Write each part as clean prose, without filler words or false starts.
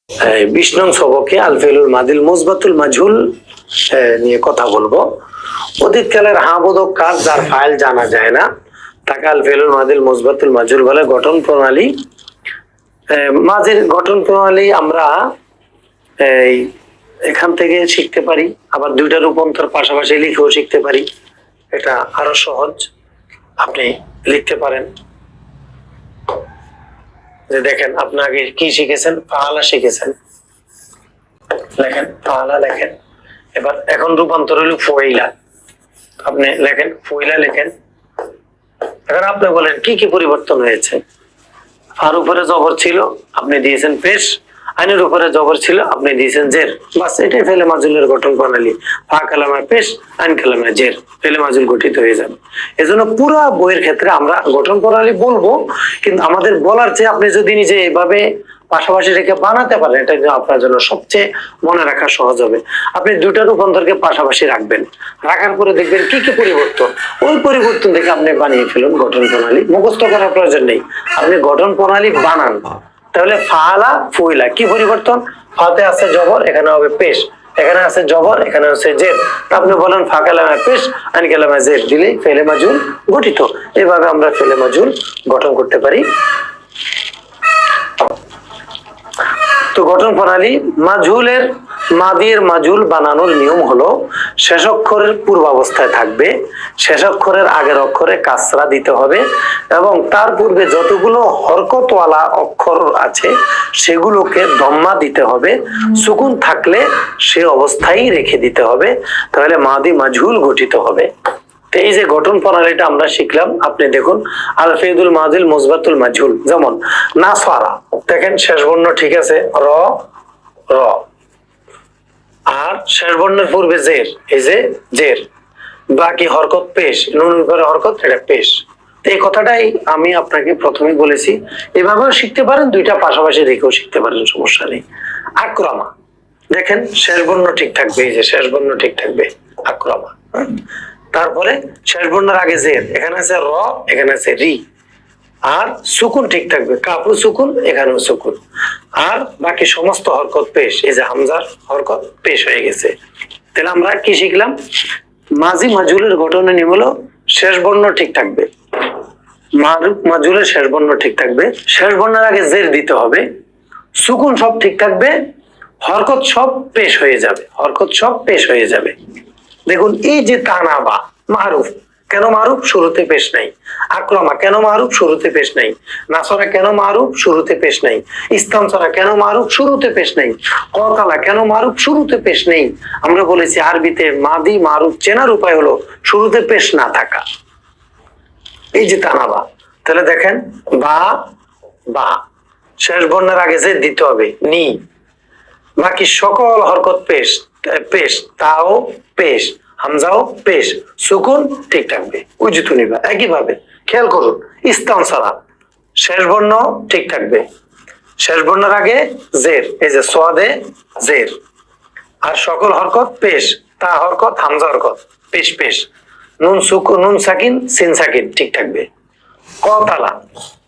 20 নং সবকে আল ফেলুল মাদিল মুসবাতুল মাজহুল নিয়ে কথা বলবো। অতীতকালের হাবোধক কাজ যার ফাইল জানা যায় না তাকে আল ফেলুল মাদিল মুসবাতুল মাজহুল বলে। গঠন প্রণালী, মাঝের গঠন প্রণালী আমরা এখান থেকে শিখতে পারি, আবার দুইটা রূপান্তর পাশাপাশি লিখেও শিখতে পারি। এটা আরো সহজ, আপনি লিখতে পারেন। যে দেখেন, আপনি আগে কি শিখেছেন? ফাআলা শিখেছেন, লেখেন ফাআলা লেখেন। এবার এখন রূপান্তর হলো ফুইলা, আপনি লেখেন ফুইলা লেখেন। এখন আপনি বলেন কি কি পরিবর্তন হয়েছে? ফার উপরে জবর ছিল, আপনি দিয়েছেন পেশ। আইনের উপরে জবর ছিল, আপনি দিয়েছেন জের। বাস, এটাই ফেলে মাজুলের গঠন প্রণালী। ফা কালামে পেশ, আইন কালামে জের, ফেলে মাজুল গঠিত হয়ে যাবে। এজন্য পুরা বইয়ের ক্ষেত্রে আমরা গঠন প্রণালী বলবো, কিন্তু আমাদের বলার চেয়ে আপনি যদি নিজে এইভাবে পাশাপাশি রেখে বানাতে পারেন, এটা আপনার জন্য সবচেয়ে মনে রাখা সহজ হবে। আপনি দুইটা রূপান্তরকে পাশাপাশি রাখবেন, রাখার পরে দেখবেন কি কি পরিবর্তন, ওই পরিবর্তন দেখে আপনি বানিয়ে ফেলুন গঠন প্রণালী। মুখস্থ করার প্রয়োজন নেই, আপনি গঠন প্রণালী বানান। তাহলে ফাআলা ফুইলা কি পরিবর্তন? ফাতে আছে জবর, এখানে হবে পেশ। এখানে আছে জবর, এখানে আছে জের। আপনি বলেন ফা কালামে পেশ, আইন কালামে জের দিলে ফেলে মাজুল গঠিত। এইভাবে আমরা ফেলে মাজুল গঠন করতে পারি। তো গঠন প্রণালী, মাজহুলের মাদির মাজুল বানানোর নিয়ম হলো শেষ অক্ষরের পূর্বাবস্থায় থাকবে, শেষ অক্ষরের আগের অক্ষরে কাসরা দিতে হবে এবং তার পূর্বে যতগুলো হরকতওয়ালা অক্ষর আছে সেগুলোকে দম্মা দিতে হবে। সুকুন থাকলে সে অবস্থায় রেখে দিতে হবে, তাহলে মাদি মাজহুল গঠিত হবে। এই যে গঠন প্রণালীটা আমরা শিখলাম, আপনি দেখুন আল ফেদুল মাদিল মুসবাতুল মাজহুল। যেমন নাসারা, দেখেন শেষ বর্ণ ঠিক আছে র র, আর শেষ বর্ণের পূর্বে জের, এই যে জের, বাকি হরকত পেশ, নুনের উপরে হরকত, এটা পেশ। এই কথাটাই আমি আপনাকে প্রথমে বলেছি, এভাবেও শিখতে পারেন, দুইটা পাশাপাশি রেখেও শিখতে পারেন, সমস্যা নেই। আক্রমা, দেখেন শেষ বর্ণ ঠিক থাকবে, এই যে শেষ বর্ণ ঠিক থাকবে আক্রমা। তারপরে শেষ বর্ণের আগে জের, এখানে আছে র, এখানে আছে রি, আর সুকুন ঠিক থাকবে, কাপড় সুকুন, এখানেও সুকুন, আর বাকি সমস্ত হরকত পেশ। এই যে হামজার হরকত পেশ হয়ে গেছে। তাহলে আমরা কি শিখলাম? মাজি মাজুলের গঠনের নিয়ম হলো শেষ বর্ণ ঠিক থাকবে, মাজুলের শেষ বর্ণ ঠিক থাকবে, শেষ বর্ণের আগে জের দিতে হবে, সুকুন সব ঠিক থাকবে, হরকত সব পেশ হয়ে যাবে, হরকত সব পেশ হয়ে যাবে। দেখুন এই যে তানাবা মারুফ, কেন মারুফ? শুরুতে পেশ নাই। আক্রমা কেন মারুফ? শুরুতে পেশ নাই। নাসরা কেন মারুফ? শুরুতে পেশ নাই। ইস্তানসরা কেন মারুফ? শুরুতে পেশ নাই। কতালা কেন মারুফ? শুরুতে পেশ নেই। আমরা বলেছি আরবিতে মাদি মারুফ চেনার উপায় হলো শুরুতে পেশ না থাকা। এই যে তানাবা, তাহলে দেখেন বা বা, শেষ বর্ণের আগে যে দিতে হবে নি, বাকি সকল হরকত পেশ, পেশ, তাও পেশ, হামজাও পেশ, সুকুন ঠিক থাকবে, উজুতু নিবা। একইভাবে খেয়াল করুন, ইস্তানসারা শেষ বর্ণ ঠিক থাকবে, শেষ বর্ণের আগে জের, এই যে সোয়াদে জের, আর সকল হরকত পেশ, তা হরকত, হামজা হরকত, পেশ পেশ, নুন সুকুন, নুন সাকিন, সিন সাকিন ঠিক থাকবে। কতালা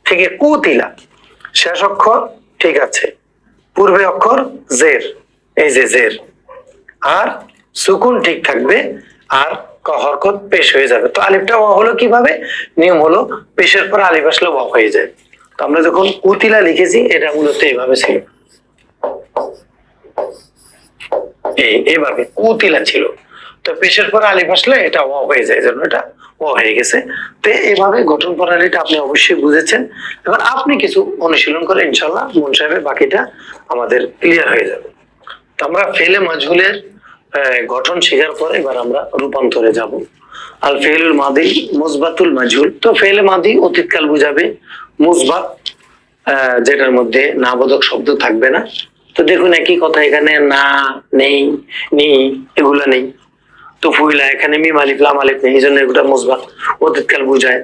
থেকে কুতিলা, শেষ অক্ষর ঠিক আছে, পূর্বে অক্ষর জের, এই যে জের, আর সুকুন ঠিক থাকবে, আর হরকত পেশ হয়ে যাবে। তো আলিফটা ওয়া হলো কিভাবে? নিয়ম হলো পেশের পর আলিফ আসলে ওয়া হয়ে যায়। তো আমরা যখন কুতিলা লিখেছি এটা মূলত এইভাবে ছিল, এইভাবে কুতিলা ছিল। তো পেশের পর আলিফ আসলে এটা ওয়া হয়ে যায়, জন্য এটা ওয়া হয়ে গেছে। তো এইভাবে গঠন প্রণালীটা আপনি অবশ্যই বুঝেছেন। এবার আপনি কিছু অনুশীলন করে ইনশাল্লাহ মন সাহেবের বাকিটা আমাদের ক্লিয়ার হয়ে যাবে। তো আমরা ফেলে মাজহুলের গঠন শেখার পরে এবার আমরা রূপান্তরে যাব। আল ফেলুল মাদি মুসবাতুল মাজহুল, তো ফেলে মাদি অতীতকাল বুঝাবে, মুসবাত যেটার মধ্যে না বোধক শব্দ থাকবে না। তো দেখুন একই কথা, এখানে না, নেই, নি, এগুলা নেই। তো ফুইলা, এখানে মিম আলিফ লাম আলিফ নেই, এই জন্য এগুলা মুসবাত, অতীতকাল বুঝায়।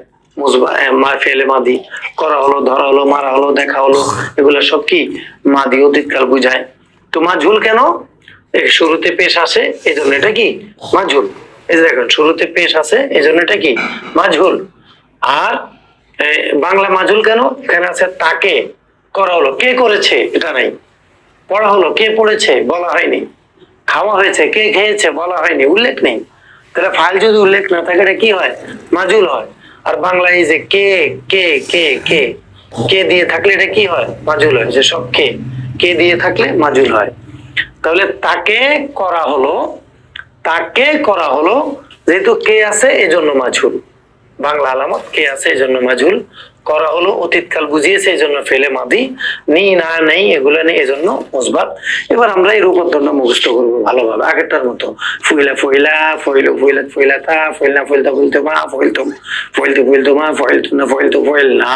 ফেলে মাদি, করা হলো, ধরা হলো, মারা হলো, দেখা হলো, এগুলা সব কি মাদি, অতীতকাল বুঝায়। তো মাজহুল কেন? শুরুতে পেশ আসে, এই জন্য এটা কি মাজহুল। এই যে দেখুন শুরুতে পেশ আছে, এই জন্য এটা কি মাজহুল। আর বাংলা মাজহুল কেন? এখানে আছে তাকে করা হলো, কে করেছে এটা নাই, পড়া হলো, কে পড়েছে বলা হয়নি, খাওয়া হয়েছে, কে খেয়েছে বলা হয়নি, উল্লেখ নেই। তাহলে ফাইল যদি উল্লেখ না থাকে এটা কি হয়? মাজুল হয়। আর বাংলায় যে কে কে কে কে কে দিয়ে থাকলে এটা কি হয়? মাজুল হয়। যে সব কে দিয়ে থাকলে মাজুল হয়। তাহলে তাকে করা হলো, তাকে করা হলো, যেহেতু কে আছে এজন্য মাজহুল, বাংলা আলামত কে আছে এজন্য মাজহুল, করা হলো অতীতকাল বুঝিয়েছে এজন্য ফেলে মাদি, নি না নেই এগুলো নেই এজন্য মুসবাত। এবার আমরা এই রূপদ্ধর্ণ মুখস্থ করবো ভালোভাবে আগেরটার মতো। ফুইলা ফুইলা, ফইলু ফুইলা ফুইলাতা, ফইলনা ফুইলতা ফুইলতুমা, ফইলতুম ফইলতু ফুইলতুমা, ফইলতুনা ফইলতু ফইলনা,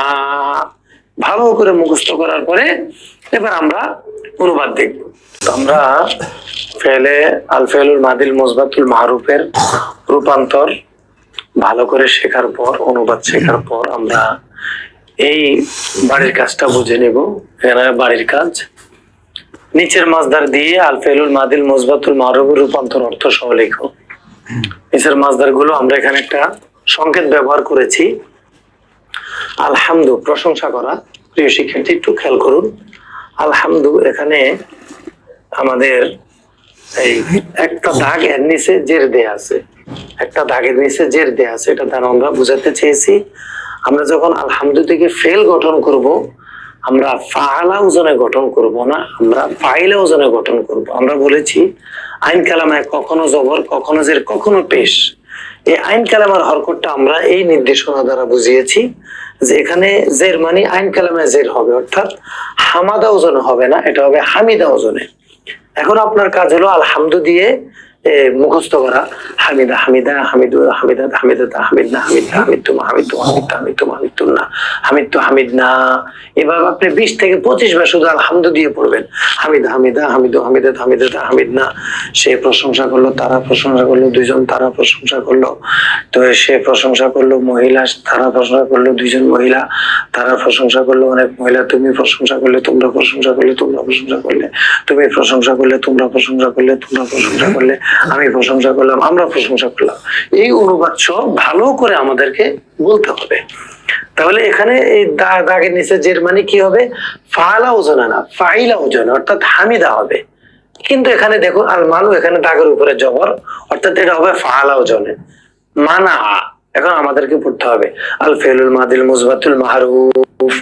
ভালো করে মুখস্থ করার পরে এবার আমরা অনুবাদ দেখব। আমরা ফেলে আল ফেলুল মাদিল মুসবাতুল মারুফের রূপান্তর ভালো করে শেখার পর, অনুবাদ শেখার পর আমরা এই বাড়ির কাজটা বুঝে নেব। এখানে বাড়ির কাজ, নিচের মাসদার দিয়ে আল ফেলুল মাদিল মুসবাতুল মারুফের রূপান্তর অর্থ সহ লেখো। নিচের মাসদার গুলো আমরা এখানে একটা সংকেত ব্যবহার করেছি। আলহামদু প্রশংসা করা। প্রিয় শিক্ষার্থী একটু খেয়াল করুন, আলহামদু এখানে আমাদের এই একটা দাগ এর নিচে জের দেয়া আছে, একটা দাগের নিচে জের দেয়া আছে, এটা দ্বারা আমরা বুঝাতে চেয়েছি আমরা যখন আলহামদু থেকে ফেল গঠন করব, আমরা ফাআলা ওজনে গঠন করব না, আমরা ফাইলা ওজনে গঠন করব। আমরা বলেছি আইন কালামায় কখনো জবর, কখনো জের, কখনো পেশ। এই আইন কালামার হরকতটা আমরা এই নির্দেশনা দ্বারা বুঝিয়েছি যে এখানে জের মানে আইন কালামায় জের হবে, অর্থাৎ হামাদা ওজনে হবে না, এটা হবে হামিদা ওজনে। এখন আপনার কাজ হলো আলহামদু দিয়ে মুখস্থ করা, হামিদা হামিদা, হামিদু হামিদা, হামিদাতা হামিদনা, হামিদা হামিদতুমা, হামিদতু হামিদতা, হামিদতুমা হামিদতুন্না, হামিদতু হামিদনা। এভাবে আপনি 20 থেকে 25 বার শুধু আলহামদু দিয়ে পড়বেন। হামিদা হামিদা, হামিদু হামিদা, হামিদাতা হামিদনা। সে প্রশংসা করলো, তারা প্রশংসা করলো, দুইজন তারা প্রশংসা করলো। তো সে প্রশংসা করলো মহিলা, তারা প্রশংসা করলো দুইজন মহিলা, তারা প্রশংসা করলো অনেক মহিলা। তুমি প্রশংসা করলে, তোমরা প্রশংসা করলে, তোমরা প্রশংসা করলে, তুমি প্রশংসা করলে, তোমরা প্রশংসা করলে, তোমরা প্রশংসা করলে, আমি প্রশংসা করলাম, আমরা প্রশংসা করলাম। এই অনুবাদ সব ভালো করে আমাদেরকে বলতে হবে। তাহলে এখানে এই দাগের নিচে জের মানে কি হবে? ফাআলা ওজনে না, ফাইলা ওজনে, অর্থাৎ হামিদা হবে। কিন্তু এখানে দেখুন আল মানু এখানে দাগের উপরে জবর, অর্থাৎ এটা হবে ফাআলা ওজনে। মানা, এখন আমাদেরকে পড়তে হবে আল ফেলুল মাদিল মুসবাতুল মাহরুফ,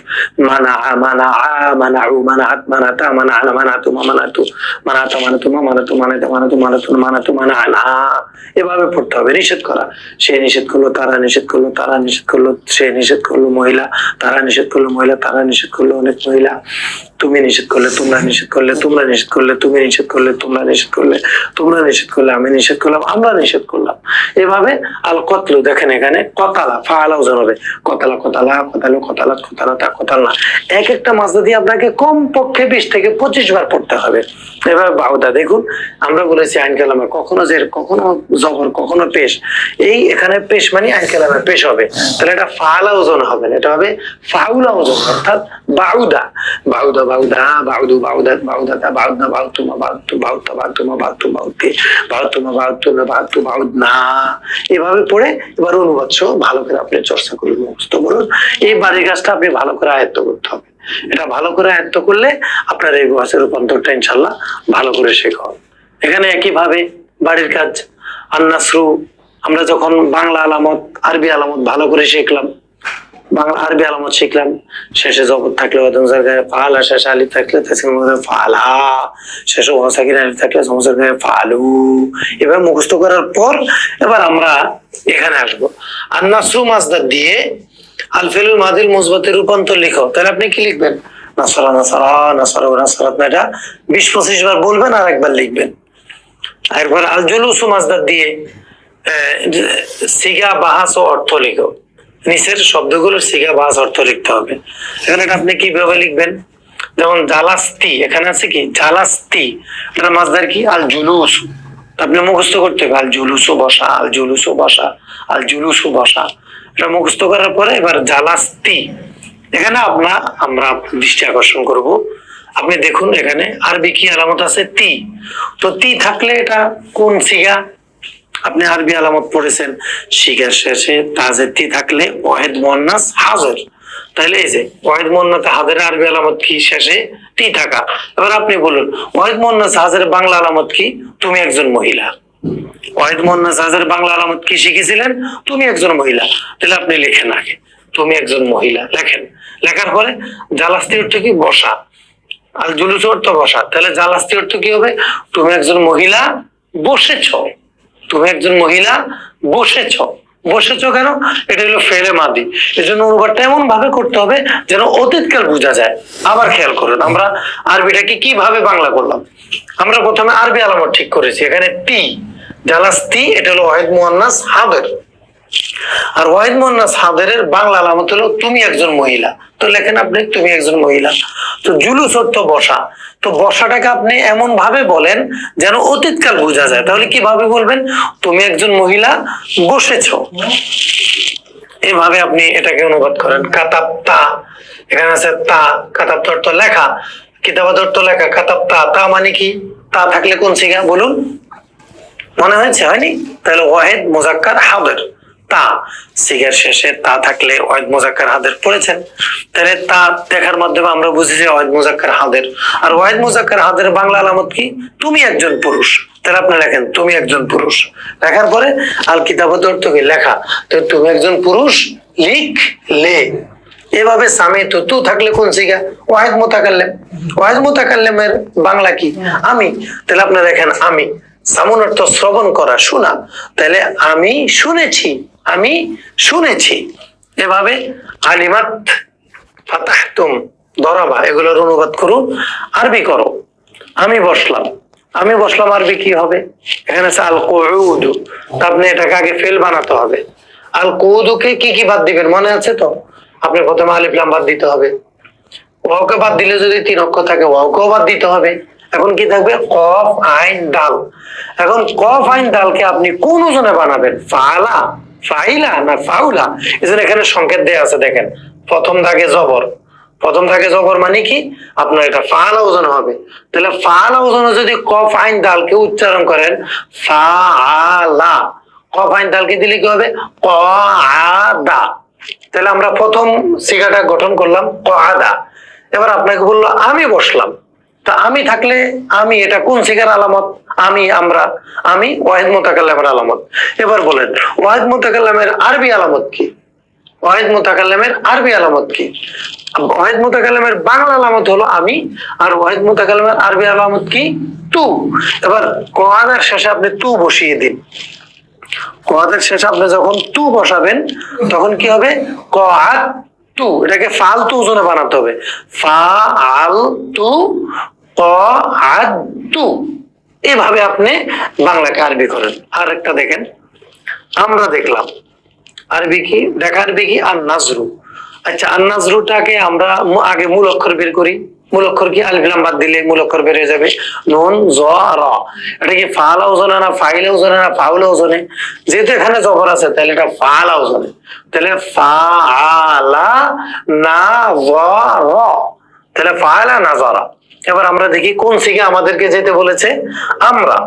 মানা মানা মানাউ মানাআত মানাতা মানাআনা মানাতু মানাতু মানাতা মানাতুমা মানাতু মানাতা মানাতু মানাতু মানাতু মানাআনা, এভাবে পড়তে হবে। নিষেধ করা, সে নিষেধ করলো, তারা নিষেধ করলো, তারা নিষেধ করলো, সে নিষেধ করলো মহিলা, তারা নিষেধ করলো মহিলা, তারা নিষেধ করলো অনেক মহিলা। তুমি নিষেধ করলে, তোমরা নিষেধ করলে, তোমরা নিষেধ করলে, তুমি নিষেধ করলে, তোমরা নিষেধ করলে, তোমরা নিষেধ করলে, আমি নিষেধ করলাম, আমরা নিষেধ করলাম। এভাবে আল কতলু, দেখেন এখানে কতালা ফাআলাও জানাবে, কতালা কতালা কতালু কতালা কতালাতা কতালনা। এক একটা মাসদা দিয়ে আপনাকে কমপক্ষে 20 থেকে 25 বার পড়তে হবে। এবার বাউদা দেখুন, আমরা বলেছি আইন কালামে কখনো জের, কখনো জবর, কখনো পেশ। এই এখানে পেশ মানে আইন কালামে পেশ হবে, তাহলে এটা ফাআলা ওজন হবে না, এটা হবে ফাউলা ওজন, অর্থাৎ বাউদা বাউদা বাউদা বাউদু বাউদাত বাউদাতা বাউদনা বাউতুমা বাউতু বাউতা বাউতুমা বাউতু বাউতে বাউতুমা বাউতুনা বাউতু বাউদনা। এভাবে পড়ে এবার অনুবাদ সহ ভালো করে আপনি চর্চা করুন, মুখস্থ করুন। এই বাড়ির কাজটা আপনি ভালো করে আয়ত্ত করতে হবে। এটা ভালো করে আয়ত্ত করলে আপনার এই ভাষার রূপান্তরটা ইনশাল্লাহ ভালো করে শেখা হবে। এখানে একইভাবে বাড়ির কাজ আন-নাসরু, আমরা যখন বাংলা আলামত আরবি আলামত ভালো করে শিখলাম, বাংলা আরবি আলামত শিখলাম, শেষে জবর থাকলে ওয়াদান গায়ে ফাআলা, শেষে আলিফ থাকলে তাসকিন গায়ে ফাআলা, শেষে ওয়া সাকিন আলিফ থাকলে সমসার গায়ে ফাআলু। এবার মুখস্থ করার পর এবার আমরা এখানে আসবো আন-নাসরু মাসদার দিয়ে আল ফিলুল মাদিল মুসবাতের রূপান্তর লিখো। তাহলে আপনি কি লিখবেন? নাসরা নাসরা, নাসরা নাসরাত, না এটা 20-25 বার বলবেন আর একবার লিখবেন। এরপর আল জুলুসু মাসদার দিয়ে সিগা বাহাস ও অর্থ লিখো। নিচের শব্দগুলোর সিগা বাহাস অর্থ লিখতে হবে। এখানে এটা আপনি কিভাবে লিখবেন? যেমন জালাস্তি, এখানে আছে কি জালাস্তি, এটা মাসদার কি আল জুলুস, আপনি মুখস্থ করতে হবে আল জুলুসু বসা, আল জুলুসু বসা, আল জুলুসু বসা। এটা মুখস্থ করার পরে এবার জালাস্তি, এখানে আমরা দৃষ্টি আকর্ষণ করব। আপনি দেখুন এখানে আরবি কি আলামত আছে? তি। তো তি থাকলে এটা কোন সিগা? আপনি আরবি আলামত পড়েছেন, সিগার শেষে তাজে তি থাকলে ওয়াহিদ মুয়ান্নাস হাজির, তাহলে এই যে ওয়াহিদ মুয়ান্নাস হাজের আরবি আলামত কি? শেষে টি থাকা। এবার আপনি বলুন ওয়াহিদ মুয়ান্নাস হাজের বাংলা আলামত কি? তুমি একজন মহিলা। ওয়াহিদ মুয়ান্নাস হাজের বাংলা আলামত কি শিখেছিলেন? তুমি একজন মহিলা। তাহলে আপনি লেখেন আগে তুমি একজন মহিলা, লেখেন। লেখার পরে জালাস্তি অর্থ কি? বসা। আর জুলুস অর্থ বসা। তাহলে জালাস্তি অর্থ কি হবে? তুমি একজন মহিলা বসেছ। তুমি একজন মহিলা বসেছ। বসেছ কেন? এটা হলো ফেলে মাদি, এজন্য অনুবাদটা এমন ভাবে করতে হবে যেন অতীতকাল বোঝা যায়। আবার খেয়াল করুন আমরা আরবিটাকে কিভাবে বাংলা করলাম। আমরা প্রথমে আরবি আলামত ঠিক করেছি, এখানে তি জালাস্তি, এটা হলো ওয়াহিদ মুয়ান্নাস হাদের। আর ওয়াহিদ মুয়ান্নাস হাদেরের বাংলা আলামত হলো তুমি একজন মহিলা। তো লেখেন আপনি তুমি একজন মহিলা। তো জুলুস অর্থ বসা। তো বসাটাকে আপনি এমন ভাবে বলেন যেন অতীতকাল বোঝা যায়। তাহলে কিভাবে বলবেন? তুমি একজন মহিলা বসেছ। এভাবে আপনি এটাকে অনুবাদ করেন। কাতাবতা, এখানে আছে তা, কাতাবতা অর্থ লেখা, কিতাবাত অর্থ লেখা, কাতাবতা তা মানে কি? তা থাকলে কোন সিগা বলুন? মনে হয়েছে? হয়নি? তাহলে ওয়াহিদ মুজাক্কার হাদের, তা সিগার শেষে তা থাকলে ওয়াহিদ মুজাক্কার হাদের পড়েছেন। তাহলে তা দেখার মাধ্যমে আমরা বুঝি যে ওয়াহিদ মুজাক্কার হাদের। আর ওয়াহিদ মুজাক্কার হাদের বাংলা আলামত কি? তুমি একজন পুরুষ। তাহলে আপনি লেখেন তুমি একজন পুরুষ। লেখার পরে আল কিতাবত অর্থ কি? লেখা। তো তুমি একজন পুরুষ লিখলে। এভাবে সামে তো তু থাকলে কোন সিগা? ওয়াহিদ মুতাকাল্লিম। ওয়াহিদ মুতাকাল্লিমের বাংলা কি? আমি। তাহলে আপনি দেখেন আমি। সামুন অর্থ শ্রবণ করা, শোনা। তাহলে আমি শুনেছি, আমি শুনেছি। এভাবে আলিমাত, ফাতাহতুম, দরাবা এগুলোর অনুবাদ করুন, আরবি করো। আমি বসলাম, আমি বসলাম আরবি কি হবে? এখানে আছে আল কুউদু। আপনি এটাকে আগে ফেল বানাতে হবে। আল কুউদুকে কি কি বাদ দিবেন মনে আছে তো? আপনি প্রথমে আলিফ লাম বাদ দিতে হবে। ওয়াওকে বাদ দিলে যদি 3 অক্ষর থাকে ওয়াওকেও বাদ দিতে হবে। এখন কি থাকবে? কফ আইন দাল। এখন কফ আইন দালকে আপনি কোন ওজনে বানাবেন? ফালা, ফাইলা না ফাউলা? এজন্য এখানে সংকেত দেয়া আছে দেখেন। প্রথম দাগে জবর, প্রথম দাগে জবর মানে কি? আপনার এটা ফালা ওজন হবে। তাহলে ফালা ওজনে যদি কফ আইন দালকে উচ্চারণ করেন ফাআলা, কফ আইন দালকে দিলে কি হবে? কআদা। তাহলে আমরা প্রথম সিগাটা গঠন করলাম কআদা। এবার আপনাকে বললো আমি বসলাম। তা আমি থাকলে আমি, এটা কোন সিগার আলামত? আমি, আমরা, আমি ওয়াহিদ মুতাকাল্লিমের আলামত। এবার বলেন ওয়াহিদ মুতাকাল্লিমের আরবি আলামত কি? ওয়াহিদ মুতাকাল্লিমের আরবি আলামত কি? ওয়াহিদ মুতাকাল্লিমের বাংলা আলামত হলো আমি, আর ওয়াহিদ মুতাকাল্লিমের আরবি আলামত কি? তু। এবার কআদার শেষে আপনি তু বসিয়ে দিন। কআদার শেষে আপনি যখন তু বসাবেন তখন কি হবে? কআদ তু। এটাকে ফালতু ওজনে বানাতে হবে। ফাআলতু কআদতু। এভাবে আপনি বাংলাকে আরবি করেন। আর একটা দেখেন, আমরা দেখলাম আরবি কি? দেখা আরবি কি? আর নাজরু। আচ্ছা, আর নাজরুটাকে আমরা আগে মূল অক্ষর বের করি। মূল অক্ষর কি? আলিফ লাম বাদ দিলে মূল অক্ষর বের হয়ে যাবে। নুন জ র। এটা কি ফালা ওজনে না ফাইলা ওজনে না ফাউলা ওজনে? যেহেতু এখানে জবর আছে তাহলে এটা ফালা ওজনে। তাহলে ফাআলা না জ র। তাহলে ফাআলা নাজারা। এবার আমরা দেখি কোন সিগা আমাদেরকে যেতে বলেছে। আমরা,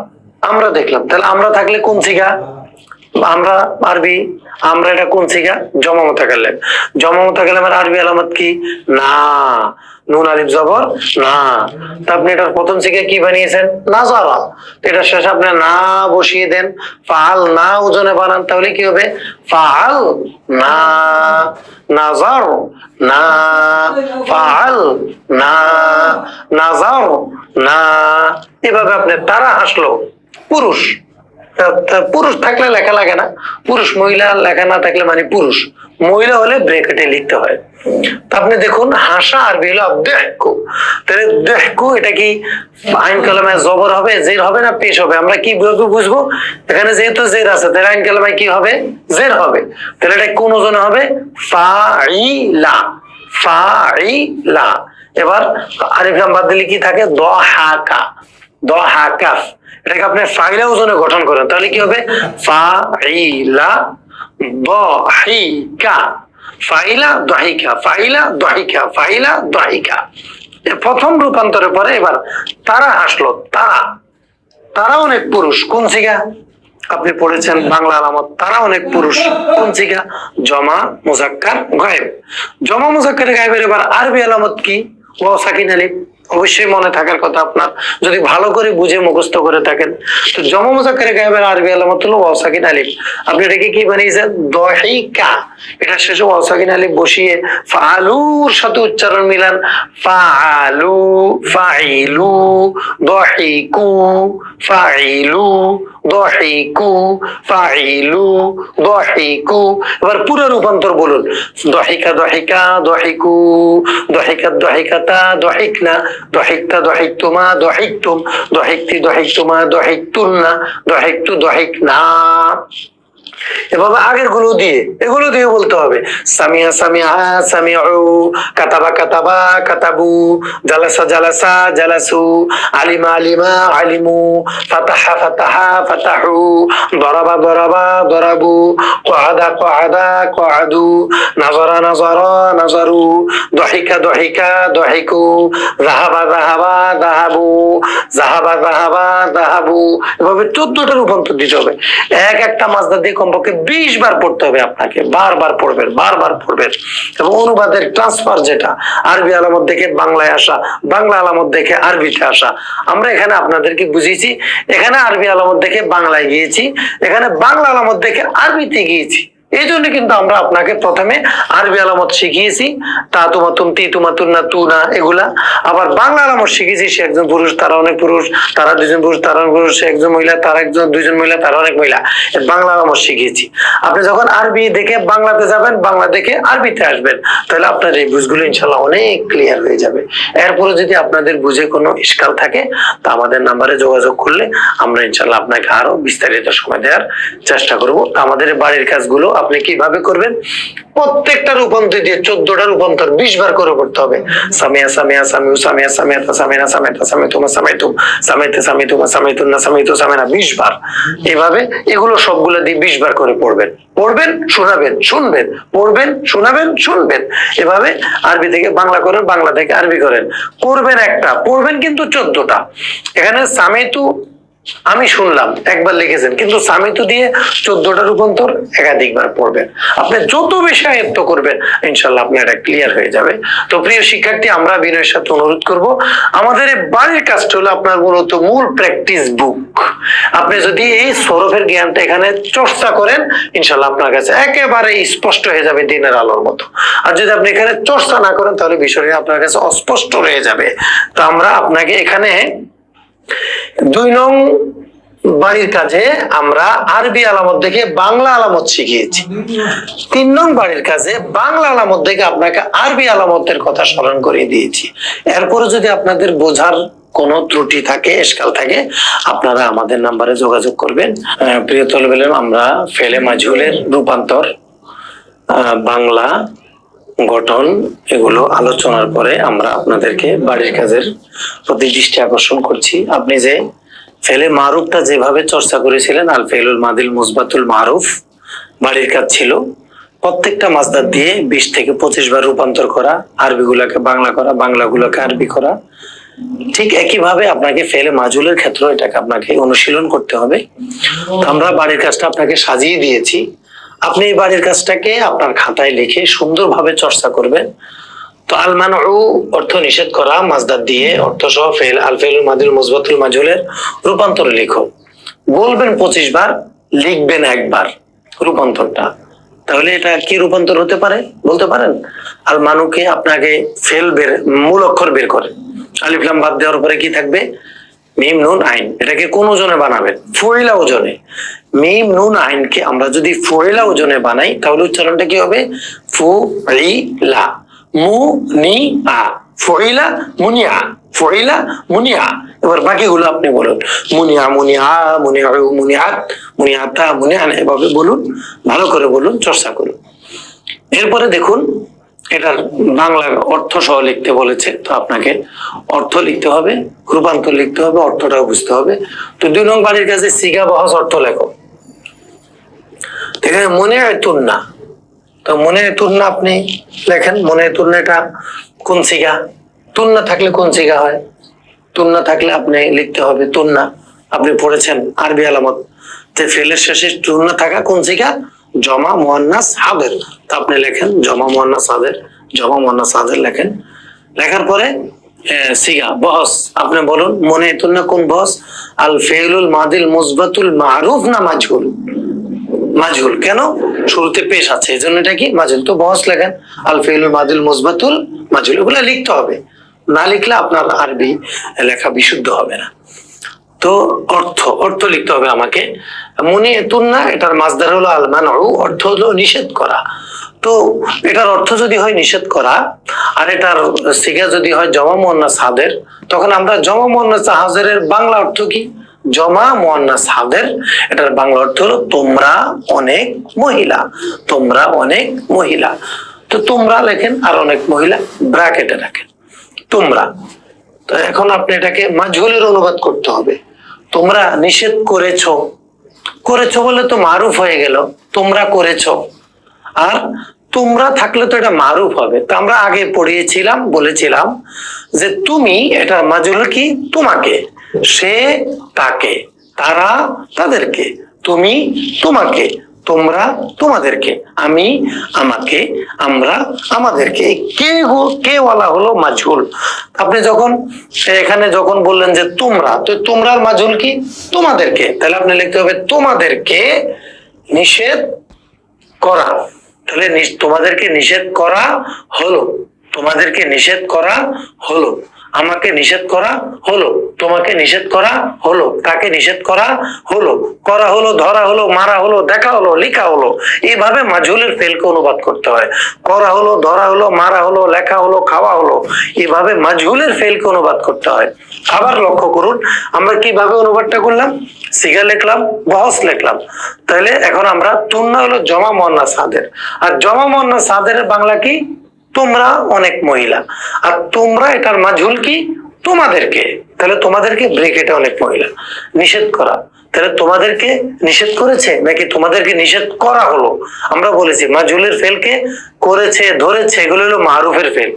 আমরা দেখলাম। তাহলে আমরা থাকলে কোন সিগা? আমরা আরবি, আমরা এটা কোন সিগা? জমা মুতাকাল্লিম। জমা মুতাকাল্লিমের আরবি আলামত কি? না, নুন আলিফ জবর না। তা আপনি এটার প্রথম সিগা কি বানিয়েছেন? নাজারা। এটা শেষ আপনি না বসিয়ে দেন, ফাল না ওজনে বানান, তাহলে কি হবে? ফাল না, নাজার না, ফাল না, নাজার না। এভাবে আপনি তারা হাসলো পুরুষ। পুরুষ থাকলে লেখা লাগে না, পুরুষ মহিলা লেখা না থাকলে মানে পুরুষ। মহিলা হলে ব্রেকেটে লিখতে হয়। তা আপনি দেখুন হাসা আরবি হলো দেহকু। তাহলে দেহকু এটা কি আইন কালামে জবর হবে, জের হবে না পেশ হবে? আমরা কি বুঝবো? এখানে যেহেতু জের আছে তাহলে আইন কালামে কি হবে? জের হবে। তাহলে এটা কোন ওজনে হবে? ফাইলা, ফাইলা। এবার আলিফ লাম বাদ দিলে কি থাকে? দহাকা, দহাকা। এটাকে আপনি ফাইলা ওজনে গঠন করেন তাহলে কি হবে? ফাইলা দহিকা, ফাইলা দহিকা, ফাইলা দহিকা, ফাইলা দহিকা। প্রথম রূপান্তরের পরে এবার তারা হাসলো। তারা, তারা অনেক পুরুষ। কোন সিগা? আপনি পড়েছেন বাংলা আলামত, তারা অনেক পুরুষ। কোন সিগা? জমা মুজাক্কার গায়েব। জমা মুজাক্কার গায়েবের এবার আরবি আলামত কি? ওয়াও সাকিন আলিফ। অবশ্যই মনে থাকার কথা আপনার, যদি ভালো করে বুঝে মুখস্থ করে থাকেন। তো জমা মুজাক্কার গায়েবের আরবি আলামত হলো ওয়াও সাকিন আলিফ। আপনি এটাকে কি বানিয়েছেন? দহিকা। এটা শেষে ওয়াও সাকিন আলিফ বসিয়ে ফাআলুর সাথে উচ্চারণ মিলান। ফাআলু, ফাইলু, দহিকু, ফাইলু, দহিকু, ফাইলু, দহিকু। এবার পুরো রূপান্তর বলুন। দহিকা দহিকা দহিকু, দহিকা দহিকাতা দহিকনা, দহিকতা দহিকতুমা দহিকতুম, দহিকতি দহিকতুমা দহিকতুন্না, দহিকতু দহিকনা। এভাবে আগের গুলো দিয়ে এগুলো দিয়ে বলতে হবে। সামিয়া সামিয়া সামিউ, কাতাবা কাতাবা কাতাবু, জালাসা জালাসা জালাসু, আলিমা আলিমা আলিমু, ফাতাহা ফাতাহা ফাতাহু, দরাবা দরাবা দরাবু, কআদা কআদা কআদু, নাজারা নাজারা নাজারু, দহিকা দহিকা দহিকু, যাহাবা যাহাবা যাহাবু, যাহাবা যাহাবা যাহাবু। এভাবে 14টা রূপান্তর দিতে হবে। এক একটা মাসদার দিয়ে কমপক্ষে 20 বার পড়তে হবে আপনাকে। বারবার পড়বেন, বারবার পড়বেন। এবং অনুবাদের ট্রান্সফার, যেটা আরবি আলামত দেখে বাংলায় আসা, বাংলা আলামত দেখে আরবিতে আসা। আমরা এখানে আপনাদেরকে বুঝিয়েছি, এখানে আরবি আলামত দেখে বাংলায় গিয়েছি, এখানে বাংলা আলামত দেখে আরবিতে গিয়েছি। এই জন্য কিন্তু আমরা আপনাকে প্রথমে আরবি আলামত শিখিয়েছি, তা তোমা তুম তি তোমা তুন্না তু না এগুলা। আবার বাংলা আলামত শিখিয়েছি, সে একজন পুরুষ তারা অনেক পুরুষ, তারা দুজন পুরুষ তারা অনেক পুরুষ, সে একজন মহিলা তারা একজন দুজন মহিলা তারা অনেক মহিলা। বাংলা আলামত শিখিয়েছি। আপনি যখন আরবি দেখে বাংলাতে যাবেন, বাংলা দেখে আরবিতে আসবেন, তাহলে আপনার এই বুঝগুলো ইনশাল্লাহ অনেক ক্লিয়ার হয়ে যাবে। এরপরে যদি আপনাদের বুঝে কোনো ইশকাল থাকে, তা আমাদের নাম্বারে যোগাযোগ করলে আমরা ইনশাল্লাহ আপনাকে আরো বিস্তারিত সময় দেওয়ার চেষ্টা করব। আমাদের বাড়ির কাজগুলো আপনি কিভাবে করবেন? প্রত্যেকটা রূপান্তর দিয়ে 14টা রূপান্তর 20 বার করে করতে হবে। সামিয়া সামিয়া সামিউ সামিয়া সামিয়াতা সামিনা সামিয়াতা সামিতুমা সামিতুম, সামিতে সামিতুমা সামিতুন্না সামিতু সামিনা 20 বার। এভাবে এগুলো সবগুলো দিয়ে 20 বার করে পড়বেন। পড়বেন, শোনাবেন, শুনবেন, পড়বেন, শোনাবেন, শুনবেন। এভাবে আরবি থেকে বাংলা করেন, বাংলা থেকে আরবি করেন। করবেন একটা, পড়বেন কিন্তু 14টা। এখানে সামিতু আমি শুনলাম একবার লিখেছেন, কিন্তু সামিতু দিয়ে 14টা রূপান্তর একাধিকবার পড়বেন। আপনি যত বেশি আয়ত্ত করবেন ইনশাল্লাহ আপনার এটা ক্লিয়ার হয়ে যাবে। তো প্রিয় শিক্ষার্থী, আমরা বিনয়ের সাথে অনুরোধ করব, আমাদের এই বাড়ির কাজটা হলো আপনার মূলত মূল প্র্যাকটিস বুক। আপনি যদি এই সরফের জ্ঞানটা এখানে চর্চা করেন, ইনশাল্লাহ আপনার কাছে একেবারে স্পষ্ট হয়ে যাবে দিনের আলোর মতো। আর যদি আপনি এখানে চর্চা না করেন, তাহলে বিষয়টা আপনার কাছে অস্পষ্ট রয়ে যাবে। তো আমরা আপনাকে এখানে 2 নং বাড়ির কাজে আমরা আরবি আলামত দেখে বাংলা আলামত শিখিয়েছি। 3 নং বাড়ির কাজে বাংলা আলামত দেখে আপনাকে আরবি আলামতের কথা স্মরণ করিয়ে দিয়েছি। এরপরে যদি আপনাদের বোঝার কোনো ত্রুটি থাকে, এশকাল থাকে, আপনারা আমাদের নাম্বারে যোগাযোগ করবেন। প্রিয় তলব ইলম, আমরা ফেলে মাজহুলের রূপান্তর, বাংলা গঠন এগুলো আলোচনার পরে আমরা আপনাদেরকে বাড়ির কাজের প্রতি দৃষ্টি আকর্ষণ করছি। আপনি যে ফেলে মারুফটা যেভাবে চর্চা করেছিলেন, আল ফেলুল মাদিল মুসবাতুল মারুফ বাড়ির কাজ ছিল, প্রত্যেকটা মাসদার দিয়ে 20 থেকে 25 বার রূপান্তর করা, আরবি গুলাকে বাংলা করা, বাংলা গুলাকে আরবি করা। ঠিক একইভাবে আপনাকে ফেলে মাজহুলের ক্ষেত্রে এটাকে আপনাকে অনুশীলন করতে হবে। আমরা বাড়ির কাজটা আপনাকে সাজিয়ে দিয়েছি। আপনি এই বাড়ির কাজটাকে আপনার খাতায় লিখে সুন্দরভাবে চর্চা করবেন। তো আল মানউ অর্থ নিষেধ করা, মাসদার দিয়ে অর্থ সহ ফেল, আল ফেলুল মাদিল মুসবাতুল মাজহুলের রূপান্তর লিখো। বলবেন 25 বার, লিখবেন একবার রূপান্তরটা। তাহলে এটা কি রূপান্তর হতে পারে বলতে পারেন? আল মানুকে আপনাকে ফেল বের, মূল অক্ষর বের করে আলিফ লাম বাদ দেওয়ার পরে কি থাকবে? মিম নুন আইন। এটাকে কোন ওজনে বানাবেন? ফুইলা ওজনে। মিম নুন আইনকে আমরা যদি ফুইলা ওজনে বানাই, তাহলে উচ্চারণটা কি হবে? ফুইলা মুনিআ, ফুইলা মুনিআ, ফুইলা মুনিআ। এবার বাকিগুলো আপনি বলুন, মুনিআ মুনিআ, মুনিআউ মুনিআত, মুনিআতা মুনিআন। এভাবে বলুন, ভালো করে বলুন, চর্চা করুন। এরপরে দেখুন, এটার বাংলা অর্থ সহ লিখতে বলেছে, তো আপনাকে অর্থ লিখতে হবে, রূপান্তর লিখতে হবে, অর্থটাও বুঝতে হবে। তো 2 নং বাড়ির কাছে সিগা বহস অর্থ লেখো। এখানে মনে হয় তুন্না, তো মনে হয় তুন্না আপনি লেখেন। মনে হয় তুন্না এটা কোন সিগা? তুন্না থাকলে কোন সিগা হয়? তুন্না থাকলে আপনি লিখতে হবে তুন্না। আপনি পড়েছেন আরবি আলামত, যে ফেলের শেষে টুন না থাকা কোন সিগা? জমা মুয়ান্নাস হাদের। তা আপনি লেখেন জমা মুয়ান্নাস হাদের, জমা মুয়ান্নাস হাদের লেখেন। লেখার পরে সিগা বহস আপনি বলুন মনে তুন না কোন বহস? আল ফেলুল মাদিল মুসবাতুল মারুফ না মাজহুল? মাজহুল। কেন? শুরুতে পেশ আছে এই জন্য এটা কি মাজহুল। তো বহস লেখেন আল ফেলুল মাদিল মুসবাতুল মাজহুল, এগুলো লিখতে হবে, না লিখলে আপনার আরবি লেখা বিশুদ্ধ হবে না। তো অর্থ লিখতে হবে আমাকে। মুনিতুন না এটার মাসদার হলো আল মানউ, অর্থ হলো নিষেধ করা। তো এটার অর্থ যদি হয় নিষেধ করা, আর এটার সিগা যদি হয় জমা মুয়ান্নাস হাদের, তখন আমরা জমা মুয়ান্নাস হাদের বাংলা অর্থ কি? জমা মুয়ান্নাস হাদের এটার বাংলা অর্থ হলো তোমরা অনেক মহিলা, তোমরা অনেক মহিলা। তো তোমরা লেখেন আর অনেক মহিলা ব্র্যাকেটে রাখেন তোমরা। তো এখন আপনি এটাকে মাজহুলের অনুবাদ করতে হবে। তোমরা নিষেধ করেছো, করেছো বলে তো মারুফ হয়ে গেল, তোমরা করেছো। আর তোমরা থাকলে তো এটা মারুফ হবে। তো আমরা আগে পড়িয়েছিলাম, বলেছিলাম যে তুমি, এটা মাজহুল কি? তোমাকে, সে তাকে, তারা তাদেরকে, তুমি তোমাকে, তোমরা তোমাদেরকে, আমি আমাকে, আমরা আমাদেরকে। কে ওয়ালা হলো মাজহুল। আপনি যখন এখানে যখন বললেন যে তোমরা, তো তোমরার মাজহুল কি? তোমাদেরকে। তাহলে আপনি লিখতে হবে তোমাদেরকে নিষেধ করা। তাহলে তোমাদেরকে নিষেধ করা হলো, তোমাদেরকে নিষেধ করা হলো, আমাকে নিষেধ করা হলো, তোমাকে নিষেধ করা হলো, তাকে নিষেধ করা হলো, করা হলো, ধরা হলো, মারা হলো, দেখা হলো, লেখা হলো। এইভাবে মাজহুলের ফেলকে অনুবাদ করতে হয়। করা হলো, ধরা হলো, মারা হলো, লেখা হলো, খাওয়া হলো, এইভাবে মাজহুলের ফেলকে অনুবাদ করতে হয়। আবার লক্ষ্য করুন আমরা কিভাবে অনুবাদটা করলাম। সিগা লিখলাম, বহস লিখলাম। তাহলে এখন আমরা তুন্না হলো জমা মুয়ান্নাস হাদের, আর জমা মুয়ান্নাস হাদের বাংলা কি? তোমরা অনেক মহিলা। আর তোমরা এটার মাজহুল কি? তোমাদেরকে। তাহলে তোমাদেরকে ব্রেকেটে অনেক মহিলা। নিষেধ করা, তাহলে তোমাদেরকে নিষেধ করেছে নাকি তোমাদেরকে নিষেধ করা হলো? আমরা বলেছি মাজহুলের ফেলকে করেছে, ধরেছে, এগুলো হলো মারুফের ফেল।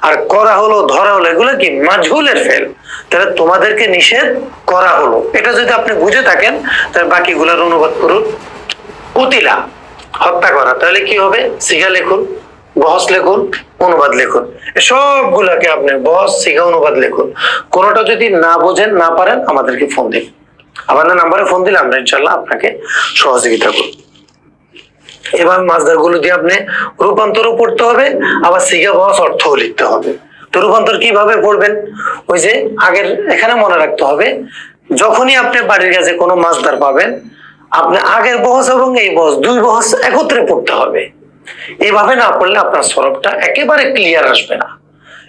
আর করা হলো, ধরা হলো, এগুলো কি? মাজহুলের ফেল। তাহলে তোমাদেরকে নিষেধ করা হলো, এটা যদি আপনি বুঝে থাকেন তাহলে বাকিগুলোর অনুবাদ করুন। কুতিলা হত্যা করা, তাহলে কি হবে? সিগা লিখুন, বহস লিখুন, অনুবাদ লিখুন। সবগুলাকে আপনি বহস, সিগা, অনুবাদ লিখুন। কোনোটা যদি না বোঝেন, না পারেন, আমাদেরকে ফোন দিন। আমাদের নাম্বারে ফোন দিলে আমরা ইনশাল্লাহ আপনাকে সহযোগিতা করব। এবার মাসদার গুলো দিয়ে আপনি রূপান্তরও পড়তে হবে, আবার সিগা, বহস, অর্থও লিখতে হবে। তো রূপান্তর কিভাবে পড়বেন? ওই যে আগের এখানে মনে রাখতে হবে, যখনই আপনি বাড়ির কাছে কোনো মাসদার পাবেন, আপনি আগের বহস এবং এই বহস, দুই বহস একত্রে পড়তে হবে। এইভাবে না পড়লে আপনার সরবটা একেবারে ক্লিয়ার আসবে না।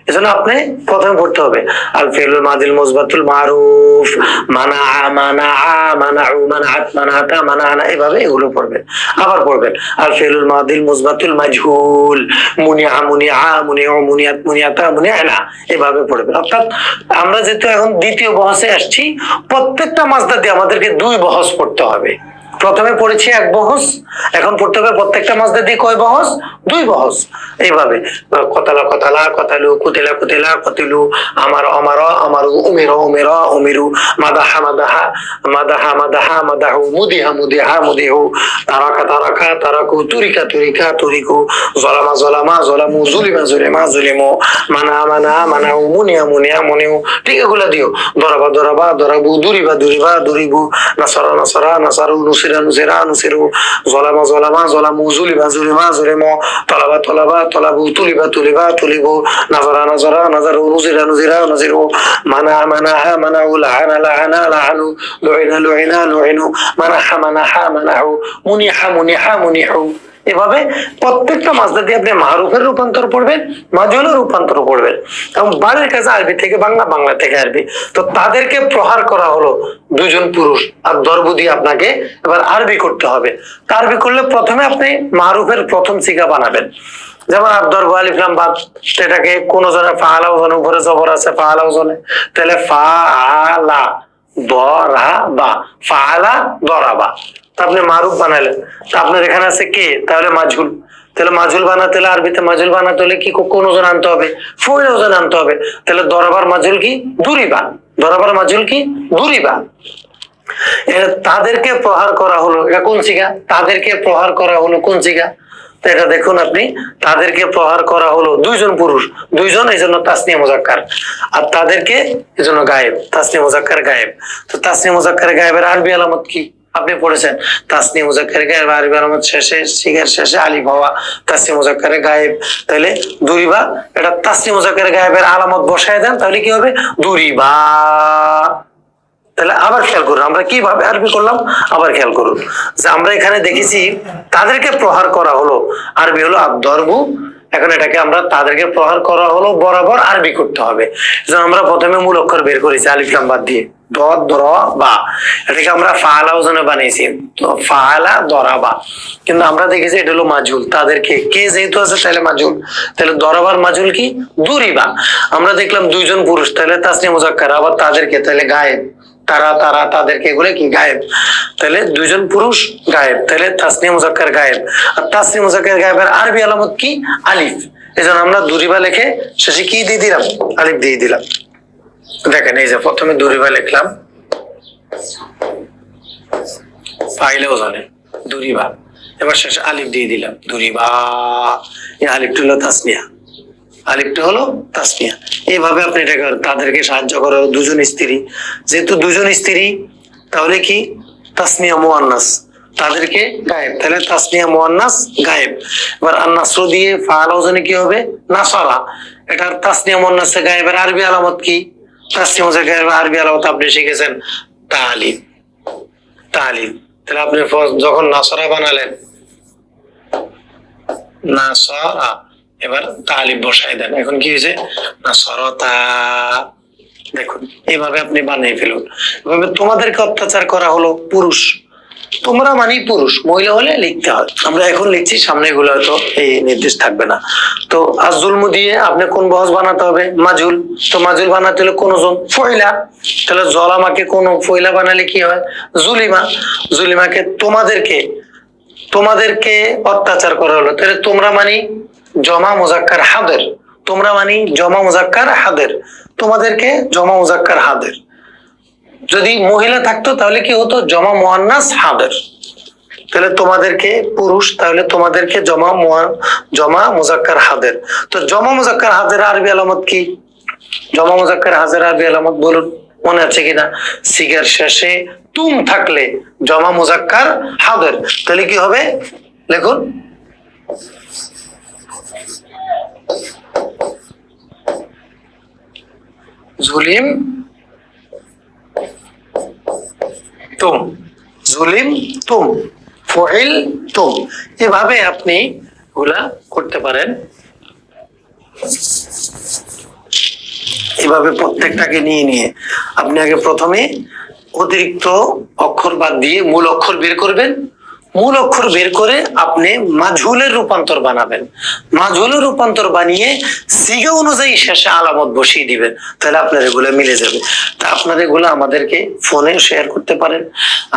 এজন্য আপনি প্রথমে পড়তে হবে আল ফিলুল মাদিল মুসবাতুল মারুফ, মানা, মানাউ, মানাআত, মানাআতা, মানাআনা, এভাবে এগুলো পড়বেন। আবার পড়বেন আল ফিলুল মাদিল মুসবাতুল মাজহুল, মুনিআ, মুনিউ, মুনিয়াত, মুনিয়াতা, মুনিআনা, এভাবে পড়বেন। অর্থাৎ আমরা যেহেতু এখন দ্বিতীয় বহসে আসছি, প্রত্যেকটা মাসদার দিয়ে আমাদেরকে দুই বহস পড়তে হবে। প্রথমে পড়েছি এক বহস, এখন পড়তে হবে প্রত্যেকটা মাসদার দিয়ে কয় বহস? দুই বহস। এইভাবে কতালা, কতালা, কতালু, কুতিলা, কুতিলা, কতিলু, আমারো, আমারো, আমারু, উমিরো, উমিরো, উমিরু, মাদাহা, মাদাহা, মাদাহা, মাদাহা, মাদাহু, মুদিহা, মুদিহা, মুদিহু, তারাকা, তারাকা, তারাকু, তুরিকা, তুরিকা, তুরিকু, জলামা, জলামা, জলামু, জুলিমা, জুলিমা, জুলিমু, মানা, মানা, মানাউ, মুনিয়া, মুনিয়া, মুনিউ। ঠিক এগুলো দিও। দরাবা, দরাবা, দরাবু, দুরিবা, দুরিবা, দুরিবু, নাসারা, নাসারা, নাসারু, নুসিরা, নুসিরা, নুসিরু, জলামা, জলামা, জলামু, জুলিমা, জুলিমা, জুলিমু, তলাবা, তলাবা, তলাবু, তুলিবা, তুলিবা, তুলিবু, নাজারা, নাজারা, নাজারু, নুজিরা, নুজিরা, নুজিরু, মানা, মানাহা, মানাউ, লাহানা, লাহানা, লাহানু, লুইনা, লুইনা, লুইনু, মানাহা, মানাহা, মানাহু, মুনিহা, মুনিহা, মুনিহু। এভাবে প্রত্যেকটা মাসদার দিয়ে আপনি মারুফের রূপান্তর পড়বেন, মাজহুলের রূপান্তর পড়বেন। এবং বাড়ির কাছে আরবি থেকে বাংলা, বাংলা থেকে আরবি। তো তাদেরকে প্রহার করা হলো দুজন পুরুষ, আর দরব দিয়ে আপনাকে এবার আরবি করতে হবে। আরবি করলে প্রথমে আপনি মারুফের প্রথম সিগা বানাবেন। যেমন আদরব, আলিফ লাম বাদ, এটাকে কোন জনে ফাআলা ওজনে, উপরে জবর আছে ফাআলা ওজনে, তাহলে ফাআলা দরাবা, ফাআলা দরাবা। আপনি মারুফ বানালেন, তা আপনার এখানে আছে কে? তাহলে মাজহুল। তাহলে মাজহুল বানাতে হলে, আরবিতে মাজহুল বানাতে হলে কি কোন ওজন আনতে হবে? ফুল ওজন আনতে হবে। তাহলে দরাবার মাজহুল কি? দুরিবা। দরাবার মাজহুল কি? দুরিবা। তাদেরকে প্রহার করা হলো, এটা কোন সিগা? তাদেরকে প্রহার করা হলো কোন সিগা? তো এটা দেখুন আপনি, তাদেরকে প্রহার করা হলো দুইজন পুরুষ, দুইজন, এই জন্য তাসনিয়া মুজাক্কার। আর তাদেরকে এই জন্য গায়েব, তাসনিয়া মুজাক্কার গায়েব। তো তাসনিয়া মুজাক্কার গায়েবের আরবি আলামত কি? আপনি পড়েছেন তাসনিয়া মুজাক্কার গায়েব আরবি আলামত শেষে, সিগার শেষে আলিফ হওয়া, তাসনিয়া মুজাক্কার গায়েব। তাহলে দুরিবা, এটা তাসনিয়া মুজাক্কার গায়েবের আলামত বসায় দেন, তাহলে কি হবে? দুরিবা। তাহলে আবার খেয়াল করুন আমরা কিভাবে আরবি করলাম, আবার খেয়াল করুন যে আমরা এখানে দেখেছি তাদেরকে প্রহার করা হলো, আরবি হলো আদ-দরবু। এখন এটাকে আমরা তাদেরকে প্রহার করা হলো বরাবর আরবি করতে হবে। যেমন আমরা প্রথমে মূল অক্ষর বের করেছি আলিফ লাম বাদ দিয়ে, দ র বা, এটাকে আমরা ফাআলা ওজনে বানিয়েছি, তো ফাআলা দরাবা। কিন্তু আমরা দেখেছি এটা হলো মাজুল, তাদেরকে কে যেহেতু আছে তাহলে মাজুল, তাহলে দরাবার মাজুল কি? দুরিবা। আমরা দেখলাম দুইজন পুরুষ, তাহলে তাসনিয়া মুজাক্কার, আবার তাদেরকে তাহলে গায়েব, তারা তারা তাদেরকে এগুলো কি? গায়েব। তাহলে দুইজন পুরুষ গায়েব, তাহলে তাসনিয়া মুজাক্কার গায়েব। আর তাসনিয়া মুজাক্কার গায়েবের আরবি আলামত কি? আলিফ। এজন্য আমরা দুরিবা লিখে শেষে কি দিয়ে দিলাম? আলিফ দিয়ে দিলাম। দেখেন এই যে প্রথমে দুরিবা লিখলাম ফাইলে ওজনে দুরিবা, এবার শেষে আলিফ দিয়ে দিলাম দুরিবা। এই আলিফটা হলো তাসনিয়া, আলিফটা হলো তাসনিয়া। এইভাবে আপনি এটা তাদেরকে সাহায্য করো, দুজন স্ত্রী, যেহেতু দুজন স্ত্রী তাহলে কি? তাসনিয়া মুআন্নাস, তাদেরকে গায়েব, তাহলে তাসনিয়া মুআন্নাস গায়েব। এবার আন-নাসর দিয়ে ফাআল ওজনে কি হবে? নাসারা। এটার তাসনিয়া মুআন্নাসে গায়েবের আরবি আলামত কি? তাসনিয়া মুজাক্কার গায়েবের আরবি আলামত আপনি শিখেছেন তালিফ, তালিফ। তাহলে আপনি যখন নাসারা বানালেন, নাসারা, এবার তালিফ বসাই দেন, এখন কি হয়েছে? নাসরতা। দেখুন এইভাবে আপনি বানিয়ে ফেলুন। এভাবে তোমাদেরকে অত্যাচার করা হলো, পুরুষ, তোমরা মানে পুরুষ, মহিলা হলে লিখতে হয়। আমরা এখন লিখছি, সামনে এগুলো হয়তো এই নির্দেশ থাকবে না। তো আজ-জুলমু দিয়ে আপনি কোন বহজ বানাতে হবে? মাজুল। তো মাজুল বানাতে হলে কোন জন? ফয়লা। তাহলে জলামাকে কোন ফয়লা বানালে কি হয়? জুলিমা। জুলিমাকে তোমাদেরকে, তোমাদেরকে অত্যাচার করা হলো, তাহলে তোমরা মানে জমা মুজাক্কার হাদের, তোমরা মানে জমা মুজাক্কার হাদের, তোমাদেরকে জমা মুজাক্কার হাদের। যদি মহিলা থাকতো তাহলে কি হতো? জমা মুআন্নাস হাদের। তাহলে তোমাদেরকে পুরুষ, তাহলে তোমাদেরকে জমা মুজাক্কার হাদের। তো জমা মুজাক্কার হাদের আরবি আলামত কি? জমা মুজাক্কার হাদের আরবি আলামত বলুন, মনে আছে কিনা? সিগার শেষে তুম থাকলে জমা মুজাক্কার হাদের, তাহলে কি হবে? লিখুন জুলিম তুম, জুলিম তুম, ফুইল তুম। এভাবে আপনি ওগুলা করতে পারেন। এভাবে প্রত্যেকটাকে নিয়ে নিয়ে আপনি আগে প্রথমে অতিরিক্ত অক্ষর বাদ দিয়ে মূল অক্ষর বের করবেন, মূল অক্ষর বের করে আপনি মাজহুলের রূপান্তর বানাবেন, মাজহুলের রূপান্তর বানিয়ে সিগা অনুযায়ী শেষে আলামত বসিয়ে দিবেন, তাহলে আপনার এগুলো মিলে যাবে। তা আপনার এগুলো আমাদেরকে ফোনে শেয়ার করতে পারেন,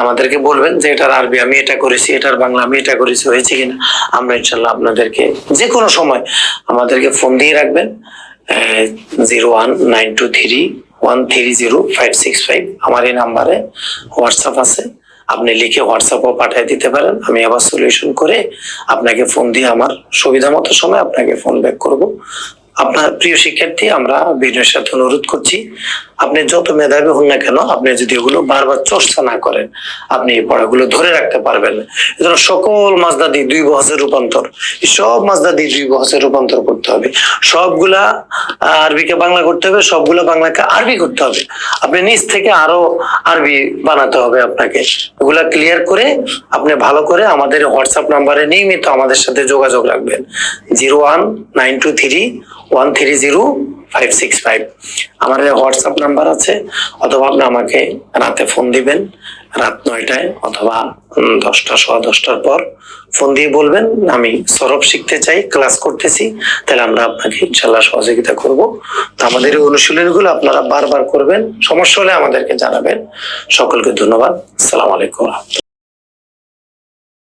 আমাদেরকে বলবেন যে এটার আরবি আমি এটা করেছি, এটার বাংলা আমি এটা করেছি, হয়েছে কিনা। আমরা ইনশাল্লাহ আপনাদেরকে যে কোনো সময় আমাদেরকে ফোন দিয়ে রাখবেন 0192313056 আমার এই নাম্বারে হোয়াটসঅ্যাপ আছে, আপনি লিখে হোয়াটসঅ্যাপও পাঠিয়ে দিতে পারেন। আমি আবার সলিউশন করে আপনাকে ফোন দিয়ে আমার সুবিধা মতো সময় আপনাকে ফোন ব্যাক করব। আপনার প্রিয় শিক্ষার্থী, আমরা বিনয়ের সাথে অনুরোধ করছি, আপনি যত মেধাবী হন না কেন, আপনি যদি এগুলো বারবার চর্চা না করেন, আপনি এই পড়াগুলো ধরে রাখতে পারবেন না। এজন্য সকল মাজদা দিয়ে 2 বহজের রূপান্তর, সব মাজদা দিয়ে 2 বহজের রূপান্তর করতে হবে, সবগুলা আরবিকে বাংলা করতে হবে, সবগুলা বাংলাকে আরবি করতে হবে। আপনি নিজ থেকে আরো আরবি বানাতে হবে আপনাকে। এগুলা ক্লিয়ার করে আপনি ভালো করে আমাদের হোয়াটসঅ্যাপ নাম্বারে নিয়মিত আমাদের সাথে যোগাযোগ রাখবেন 0192313056 আমার হোয়াটসঅ্যাপ নাম্বার আছে, অথবা আপনি আমাকে রাতে ফোন দিবেন, রাত 9টায় অথবা 10টা, 10:15 পর ফোন দিয়ে বলবেন আমি সরব শিখতে চাই, ক্লাস করতেছি, তাহলে আমরা আপনাকে ইনশাল্লাহ সহযোগিতা করব। তো আমাদের এই অনুশীলনগুলো আপনারা বারবার করবেন, সমস্যা হলে আমাদেরকে জানাবেন। সকলকে ধন্যবাদ। আসসালামু আলাইকুম।